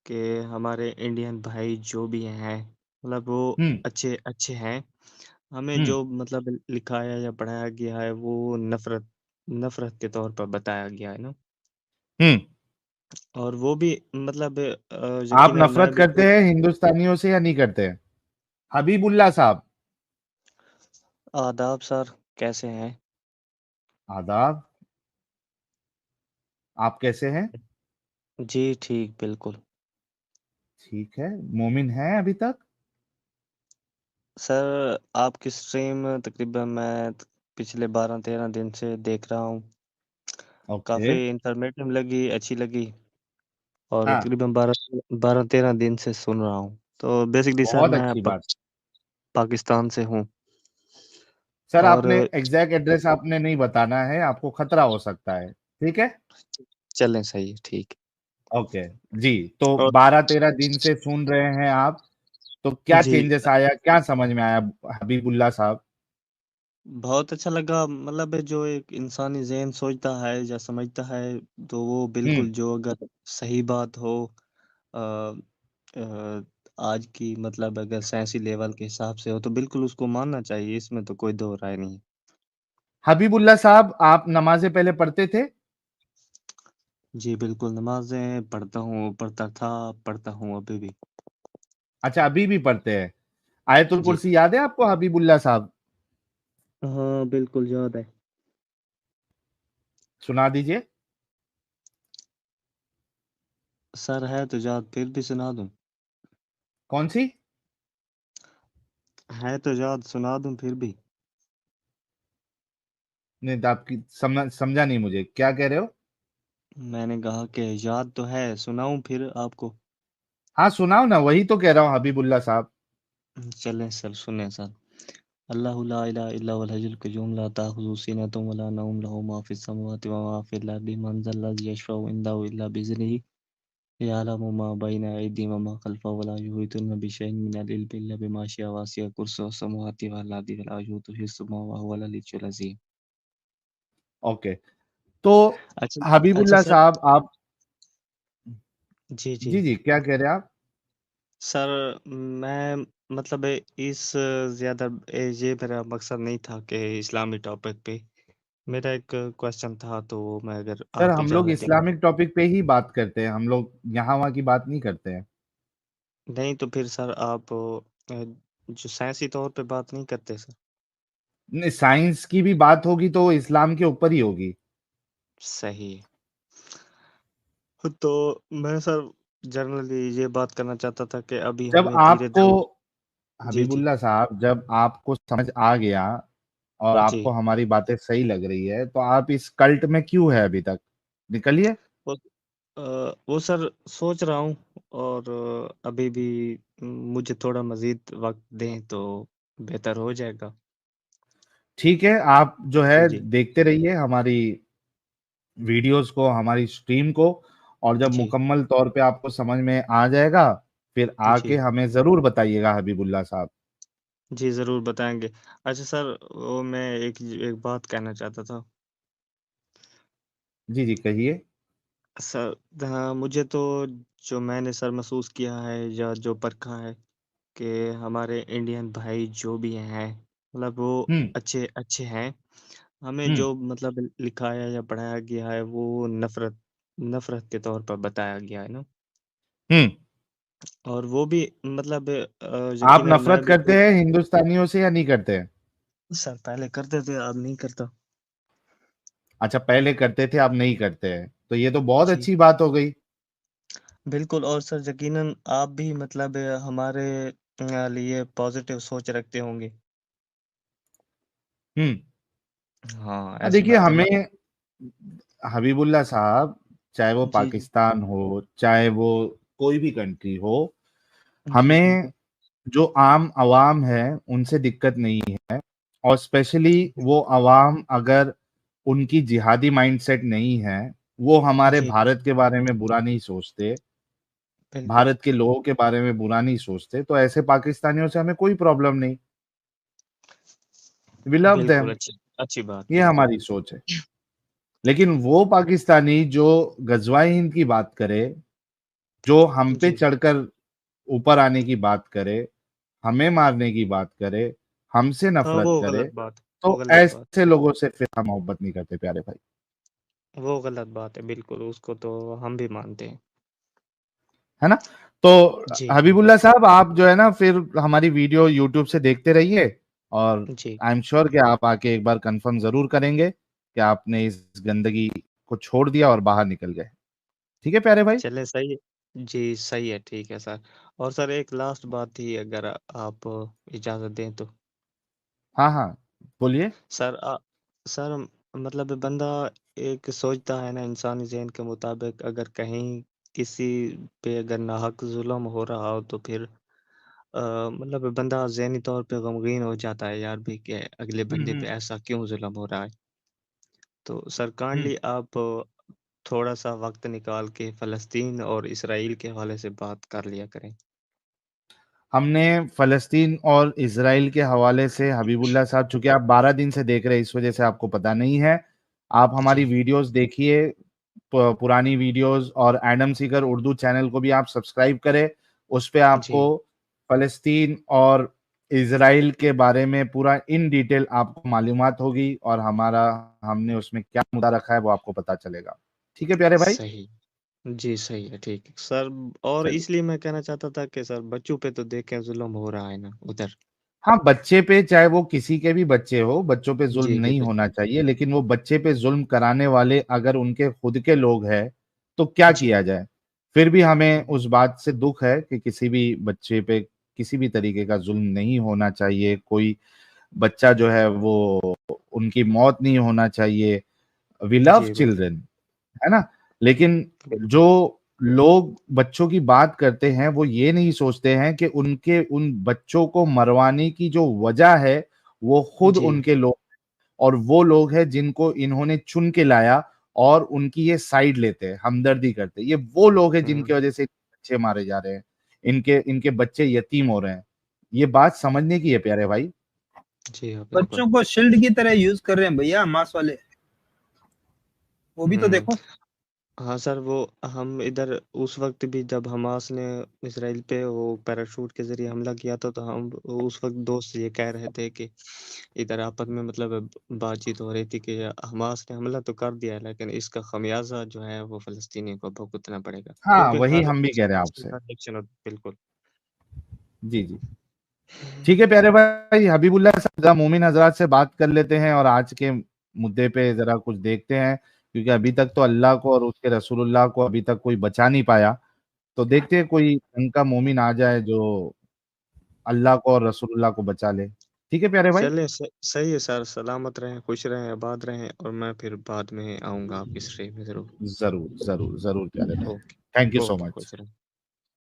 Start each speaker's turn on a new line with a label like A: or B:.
A: कि हमारे इंडियन भाई जो भी हैं मतलब वो
B: हम्म।
A: अच्छे अच्छे हैं। हमें
B: हम्म।
A: जो मतलब लिखाया या पढ़ाया गया है वो नफ़रत नफ़रत के तौर पर बताया गया है ना।
B: हम्म।
A: और वो भी मतलब
B: आप
A: यकीनन मैं
B: नफरत
A: भी
B: करते
A: खुद।
B: हैं हिंदुस्तानियों से या नहीं करते हैं? हबीबुल्ला साहब।
A: आदाब सर, कैसे हैं?
B: आदाब। आप कैसे हैं?
A: जी ठीक, बिल्कुल।
B: ठीक है। मोमिन हैं अभी तक?
A: सर आपकी स्ट्रीम तकरीबन मैं पिछले 12-13 दिन से देख रहा हूँ।
B: ओके।
A: काफ़ी इंफॉर्मेटिव लगी, अच्छी लगी। और
B: हाँ।
A: तकरीबन 12-13 दिन से सुन रहा हूँ। तो बेसिकली सर
B: बहुत
A: मैं
B: अच्छी बात।
A: पाकिस्तान से हूँ।
B: सर
A: और
B: आपने एग्जैक्ट एड्रेस आपने नहीं बताना है, आपको खतरा हो सकता है। ठीक है।
A: चलें, सही है, ठीक
B: ओके। जी। तो
A: है। और
B: 12-13 दिन से सुन रहे हैं आप, तो क्या
A: जी,
B: चेंजेस आया, क्या समझ में आया हबीबुल्ला साहब?
A: बहुत अच्छा लगा मतलब जो एक इंसानी ज़हन सोचता है या समझता है, तो वो
B: हम्म।
A: बिल्कुल जो अगर सही बात हो अ अ, आज की मतलब अगर साइंसी लेवल के हिसाब से हो तो बिल्कुल उसको मानना चाहिए, इसमें तो कोई दो राय नहीं।
B: हबीबुल्ला साहब, आप नमाजें पहले पढ़ते थे?
A: जी, बिल्कुल नमाज़ें पढ़ता हूँ, पढ़ता था, पढ़ता हूँ अभी भी।
B: अच्छा, अभी भी पढ़ते हैं। आयतुल
A: जी।
B: कुर्सी याद है आपको हबीबुल्ला साहब?
A: हाँ, बिल्कुल याद है।
B: सुना दीजिए।
A: सर है तो याद, फिर भी सुना दूँ?
B: कौन सी?
A: है तो याद, सुना दूँ फिर भी?
B: नहीं तो आपकी समझा नहीं, मुझे क्या कह रहे हो?
A: मैंने कहा कि याद तो है, सुनाऊँ फिर आपको?
B: हाँ सुनाओ ना, वही तो कह रहा हूँ हबीबुल्ला साहब।
A: चलें सर, सुनें सर। अल्लाहु ला इलाहा इल्ला हुवल हय्युल क़य्यूम ला ताख़ुज़ुहु सिनतुन व ला नौम लहू मा फ़िस समावाति व मा फ़िल अर्दि मन ज़ल्लज़ी यशफ़अु इंदहु इल्ला बिइज़्निही यअलमु मा बैना अयदीहिम व मा ख़ल्फ़हुम व ला युहीतूना बिशैइन मिनल इल्मि इल्ला बिमा शाअ वसिअ कुर्सियुहु समावाति वल अर्दि व ला यऊदुहु हिफ़्ज़ुहुमा व हुवल अलिय्युल अज़ीम।
B: ओके। तो
A: अच्छा, अच्छा
B: हबीबुल्ला
A: सर।
B: साहब आप।
A: जी, जी।
B: जी जी, क्या कह रहे हैं आप?
A: सर मैं मतलब इस ज़्यादा ये मेरा मकसद नहीं था कि इस्लामी टॉपिक पे मेरा एक क्वेश्चन था, तो मैं अगर
B: सर
A: आप
B: हम लोग
A: इजाज़त देंगे।
B: इस्लामिक टॉपिक पे ही बात करते हैं, हम लोग यहाँ वहाँ की बात नहीं करते हैं।
A: नहीं तो फिर सर आप जो साइंसी तौर पे बात नहीं करते सर?
B: नहीं, साइंस की भी बात होगी तो इस्लाम के ऊपर ही होगी।
A: सही है। तो मैं सर जनरली ये बात करना चाहता था कि अभी
B: जब
A: हमें
B: आपको
A: धीरे-धीरे। जी, जी।
B: हबीबुल्ला साहब, जब आपको समझ आ गया और
A: जी।
B: आपको हमारी बातें सही लग रही है, तो आप इस कल्ट में क्यों है अभी तक? निकलिए।
A: वो वो सर सोच रहा हूँ। और अभी भी मुझे थोड़ा मज़ीद वक़्त दें तो बेहतर हो जाएगा।
B: ठीक है, आप जो है
A: जी, जी।
B: देखते रहिए हमारी वीडियोस को, हमारी स्ट्रीम को, और जब
A: जी,
B: मुकम्मल तौर पे आपको समझ में आ जाएगा, फिर आके
A: जी।
B: हमें ज़रूर बताइएगा हबीबुल्ला साहब।
A: जी, ज़रूर बताएँगे। अच्छा सर, वो मैं एक बात कहना चाहता था।
B: जी, जी, कहिए।
A: सर हाँ, मुझे तो जो मैंने सर महसूस किया है या जो परखा है कि हमारे इंडियन भाई जो भी हैं मतलब वो
B: हुँ,
A: अच्छे अच्छे हैं। हमें
B: हुँ,
A: जो मतलब लिखाया या पढ़ाया गया है वो नफ़रत नफ़रत के तौर पर बताया गया है ना।
B: हुँ।
A: और वो भी मतलब
B: आप
A: यकीनन मैं
B: नफ़रत
A: भी
B: करते
A: खुद।
B: हैं हिंदुस्तानियों से या नहीं करते हैं?
A: सर पहले करते थे, अब नहीं करता।
B: अच्छा, पहले करते थे, अब नहीं करते हैं। तो ये तो बहुत
A: जी,
B: अच्छी बात हो गई।
A: बिल्कुल। और सर यकीनन आप भी मतलब हमारे लिए पॉज़िटिव सोच रखते होंगे।
B: हुँ।
A: हाँ, ऐसी
B: देखिए
A: बात है
B: हमें हबीबुल्ला साहब, चाहे वो
A: जी, जी।
B: पाकिस्तान हो, चाहे वो कोई भी कंट्री हो,
A: जी,
B: हमें
A: बिल्कुल।
B: जो आम अवाम है, उनसे दिक्कत नहीं है। और स्पेशली वो अवाम अगर उनकी जिहादी माइंडसेट नहीं है, वो हमारे
A: जी,
B: भारत के बारे में बुरा नहीं सोचते,
A: बिल्कुल।
B: भारत के लोगों के बारे में बुरा नहीं सोचते, तो ऐसे पाकिस्तानियों से हमें कोई प्रॉब्लम नहीं। वी लव
A: बिल्कुल,
B: देम।
A: अच्छी अच्छी बात,
B: ये
A: बिल्कुल।
B: हमारी सोच है। लेकिन वो पाकिस्तानी जो गज़वाए हिंद की बात करे, जो हम पे
A: जी,
B: चढ़कर ऊपर आने की बात करे, हमें मारने की बात करे, हमसे
A: हाँ,
B: नफ़रत
A: वो
B: करे,
A: गलत बात है, वो
B: तो
A: गलत बात
B: ऐसे लोगों से फिर हम मोहब्बत नहीं करते प्यारे भाई,
A: वो गलत बात है, बिल्कुल, उसको तो हम भी मानते हैं।
B: है ना? तो
A: जी, बिल्कुल।
B: हबीबुल्लाह साहब आप जो है ना फिर हमारी वीडियो यूट्यूब से देखते रहिए और
A: जी,
B: आई एम श्योर कि आप आके एक बार कन्फर्म ज़रूर करेंगे कि आपने इस गंदगी को छोड़ दिया और बाहर निकल गए। ठीक है प्यारे भाई?
A: चलें सही है। जी, सही है, ठीक है सर। और सर एक लास्ट बात थी अगर आप इजाज़त दें तो?
B: हाँ, हाँ, बोलिए।
A: सर सर मतलब बंदा एक सोचता है ना इंसानी ज़हन के मुताबिक अगर कहीं किसी पे अगर नाहक ज़ुल्म हो रहा हो तो फिर मतलब बंदा ज़हनी तौर पे गमगीन हो जाता है यार भी कि अगले
B: हुँ,
A: बंदे पे
B: हुँ,
A: ऐसा क्यों ज़ुल्म हो रहा है। तो सर
B: हुँ।
A: काइंडली आप थोड़ा-सा वक़्त निकाल के फ़लस्तीन और इसराइल के हवाले से बात कर लिया करें।
B: हमने फ़लस्तीन और इज़राइल के हवाले से हबीबुल्लाह साहब चूँकि आप 12 दिन से देख रहे हैं, इस वज़ह से आपको पता नहीं है। आप हमारी
A: जी,
B: वीडियोज़ देखिए, पुरानी वीडियोज़ और एडम सीकर उर्दू चैनल को भी आप सब्सक्राइब करें। उस पे आपको
A: जी,
B: फ़लस्तीन और इज़राइल के बारे में पूरा इन डिटेल आपको मालूमात होगी और हमारा हमने उसमें क्या मुद्दा रखा है, वो आपको पता चलेगा। ठीक है प्यारे भाई?
A: सही। जी, सही है, ठीक है। सर और
B: चलिए।
A: इसलिए मैं कहना चाहता था कि सर बच्चों पे तो देखें ज़ुल्म हो रहा है ना उधर।
B: हाँ, बच्चे पे चाहे वो किसी के भी बच्चे हो, बच्चों पे ज़ुल्म
A: जी, जी,
B: नहीं होना
A: बिल्कुल।
B: चाहिए, लेकिन वो बच्चे पे ज़ुल्म कराने वाले अगर उनके खुद के लोग हैं, तो क्या
A: जी।
B: किया जाए? फिर भी हमें
A: हुँ,
B: उस बात से दुःख है कि किसी भी बच्चे पे किसी भी तरीके का ज़ुल्म नहीं होना चाहिए, कोई बच्चा जो है वो उनकी मौत नहीं होना चाहिए। वी लव
A: जी, बिल्कुल,
B: चिल्ड्रन, है ना? लेकिन
A: बिल्कुल।
B: जो लोग बच्चों की बात करते हैं, वो ये नहीं सोचते हैं कि उनके उन बच्चों को मरवाने की जो वजह है, वो खुद
A: जी,
B: उनके लोग और वो लोग हैं जिनको इन्होंने चुन के लाया और उनकी ये साइड लेते हैं, हमदर्दी करते हैं। ये वो लोग हैं
A: हुँ,
B: जिनकी वजह से बच्चे मारे जा रहे हैं, इनके इनके बच्चे यतीम हो रहे हैं। ये बात समझने की है प्यारे भाई।
A: जी हाँ, बिल्कुल।
C: बच्चों को शील्ड की तरह यूज़ कर रहे हैं भैया हमास वाले, वो भी तो
A: हुँ।
C: देखो।
A: हाँ सर, वो हम इधर उस वक़्त भी जब हमास ने इसराइल पे वो पैराशूट के ज़रिए हमला किया था, तो हम उस वक़्त दोस्त ये कह रहे थे कि इधर आपस में मतलब बातचीत हो रही थी कि हमास ने हमला तो कर दिया है, लेकिन इसका ख़मियाज़ा जो है वो फ़लस्तीनियों को भुगतना पड़ेगा।
B: हाँ,
A: क्योंकि
B: वही
A: हर
B: हम भी कह रहे हैं
A: एक्शन
B: आपसे।
A: का रिएक्शन होता है। बिल्कुल।
B: जी, जी। ठीक है प्यारे भाई, हबीबुल्लाह साहब ज़रा मोमिन हज़रात से बात कर लेते हैं और आज के मुद्दे पे ज़रा कुछ देखते हैं, क्योंकि अभी तक तो अल्लाह को और उसके रसूलुल्लाह को अभी तक कोई बचा नहीं पाया। तो देखते हैं कोई उनका मोमिन आ जाए जो अल्लाह को और रसूलुल्लाह को बचा ले। ठीक है प्यारे भाई?
A: चलें सही है सर, सलामत रहें, खुश रहें, आबाद रहें और मैं फिर बाद में आऊँगा आपकी स्ट्रीम में ज़रूर।
B: ज़रूर, ज़रूर, ज़रूर प्यारे भाई।
A: Okay,
B: thank you so
A: okay,
B: much.
A: खुश रहें।